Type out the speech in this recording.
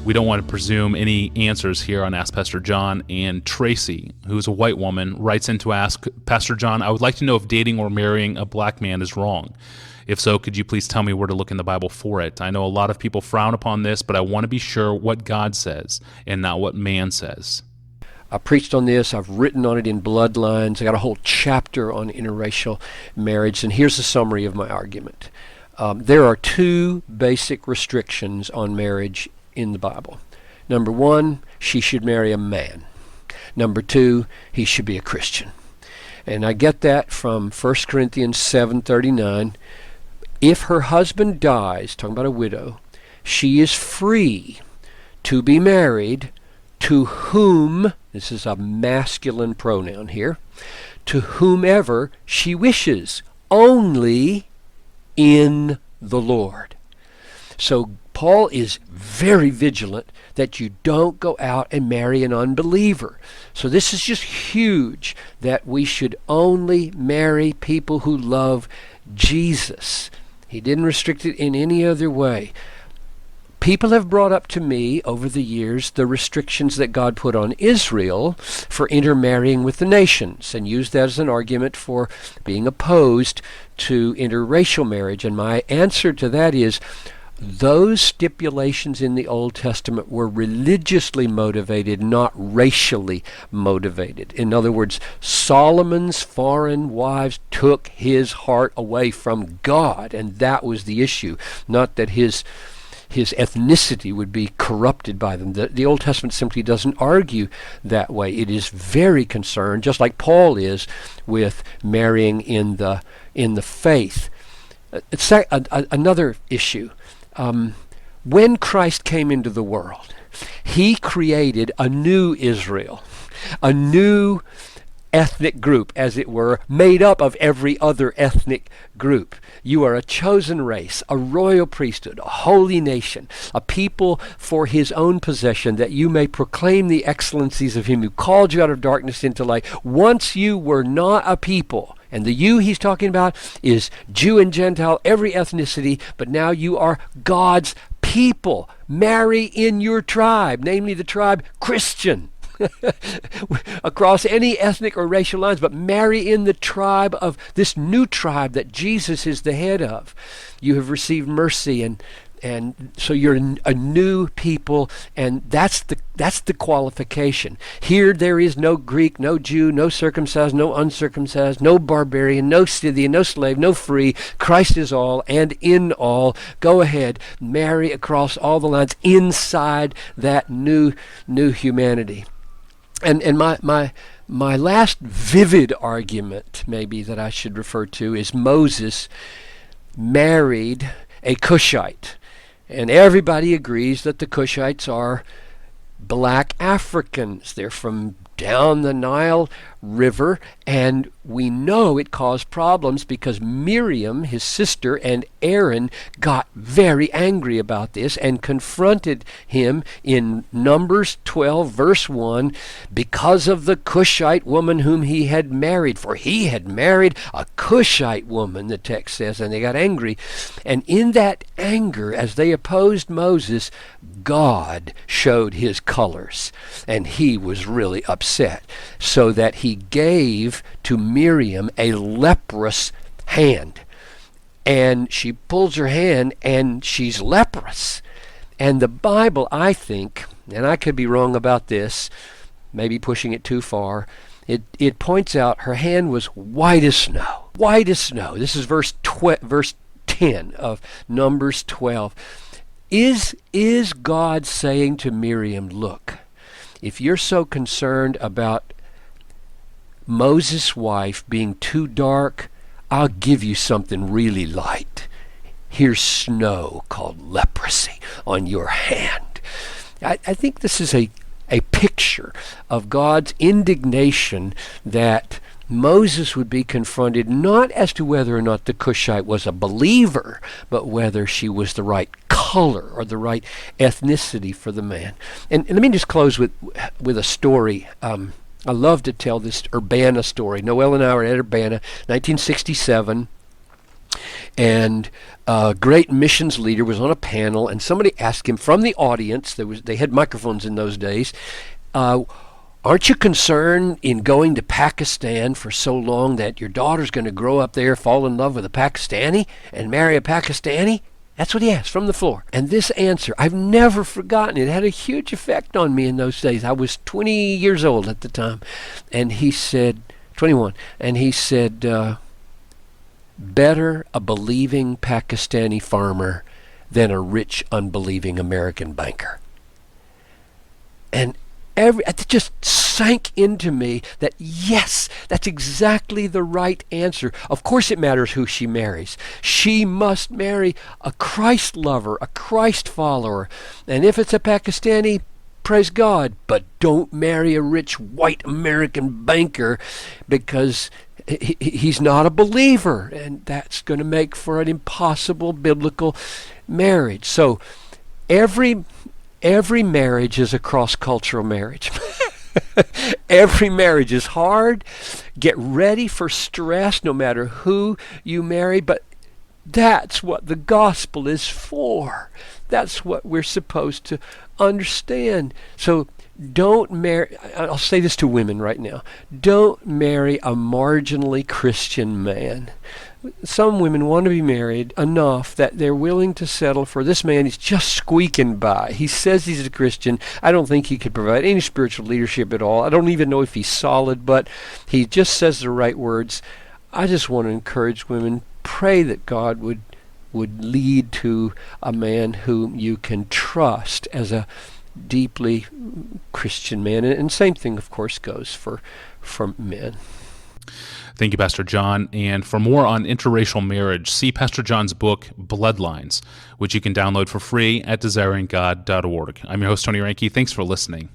We don't want to presume any answers here on Ask Pastor John. And Tracy, who's a white woman, writes in to ask, Pastor John, I would like to know if dating or marrying a black man is wrong. If so, could you please tell me where to look in the Bible for it? I know a lot of people frown upon this, but I want to be sure what God says and not what man says. I preached on this. I've written on it in Bloodlines. I got a whole chapter on interracial marriage, and here's a summary of my argument. There are two basic restrictions on marriage in the Bible. Number one, she should marry a man. Number two, he should be a Christian. And I get that from 1 Corinthians 7:39. If her husband dies, talking about a widow, she is free to be married to whom, this is a masculine pronoun here, to whomever she wishes, only in the Lord. So Paul is very vigilant that you don't go out and marry an unbeliever. So this is just huge, that we should only marry people who love Jesus. He didn't restrict it in any other way. People have brought up to me over the years the restrictions that God put on Israel for intermarrying with the nations, and used that as an argument for being opposed to interracial marriage. And my answer to that is, those stipulations in the Old Testament were religiously motivated, not racially motivated. In other words, Solomon's foreign wives took his heart away from God, and that was the issue, not that his ethnicity would be corrupted by them. The Old Testament simply doesn't argue that way. It is very concerned, just like Paul is, with marrying in the faith. It's another issue. When Christ came into the world, he created a new Israel, a new ethnic group, as it were, made up of every other ethnic group. You are a chosen race, a royal priesthood, a holy nation, a people for his own possession, that you may proclaim the excellencies of him who called you out of darkness into light. Once you were not a people, and the you he's talking about is Jew and Gentile, every ethnicity, but now you are God's people. Marry in your tribe, namely the tribe Christian. Across any ethnic or racial lines, but marry in the tribe of this new tribe that Jesus is the head of. You have received mercy, and so you're a new people, and that's the qualification. Here there is no Greek, no Jew, no circumcised, no uncircumcised, no barbarian, no Scythian, no slave, no free. Christ is all and in all. Go ahead, marry across all the lines inside that new humanity. And my last vivid argument, maybe, that I should refer to is Moses married a Cushite. And everybody agrees that the Cushites are black Africans. They're from down the Nile River, and we know it caused problems because Miriam, his sister, and Aaron got very angry about this and confronted him in Numbers 12, verse 1, because of the Cushite woman whom he had married. For he had married a Cushite woman, the text says, and they got angry. And in that anger, as they opposed Moses, God showed his colors, and he was really upset, so that he gave to Miriam a leprous hand. And she pulls her hand, and she's leprous. And the Bible, I think, and I could be wrong about this, maybe pushing it too far, it points out her hand was white as snow. White as snow. This is verse 10 of Numbers 12. Is God saying to Miriam, look, if you're so concerned about Moses' wife being too dark, I'll give you something really light. Here's snow called leprosy on your hand. I think this is a picture of God's indignation that Moses would be confronted not as to whether or not the Cushite was a believer, but whether she was the right color or the right ethnicity for the man. And let me just close with a story. I love to tell this Urbana story. Noel and I were at Urbana, 1967. And a great missions leader was on a panel, and somebody asked him from the audience, they had microphones in those days, aren't you concerned in going to Pakistan for so long that your daughter's going to grow up there, fall in love with a Pakistani, and marry a Pakistani? That's what he asked from the floor. And this answer, I've never forgotten. It had a huge effect on me in those days. I was 20 years old at the time. And he said, 21, and he said, better a believing Pakistani farmer than a rich, unbelieving American banker. And it just sank into me that, yes, that's exactly the right answer. Of course it matters who she marries. She must marry a Christ lover, a Christ follower. And if it's a Pakistani, praise God, but don't marry a rich white American banker, because he's not a believer, and that's going to make for an impossible biblical marriage. So every marriage is a cross-cultural marriage. Every marriage is hard. Get ready for stress no matter who you marry, but that's what the gospel is for. That's what we're supposed to understand. So don't marry, I'll say this to women right now, don't marry a marginally Christian man. Some women want to be married enough that they're willing to settle for this man. He's just squeaking by. He says he's a Christian. I don't think he could provide any spiritual leadership at all. I don't even know if he's solid, but he just says the right words. I just want to encourage women, pray that God would lead to a man whom you can trust as a deeply Christian man. And same thing, of course, goes for men. Thank you, Pastor John. And for more on interracial marriage, see Pastor John's book, Bloodlines, which you can download for free at desiringgod.org. I'm your host, Tony Ranke. Thanks for listening.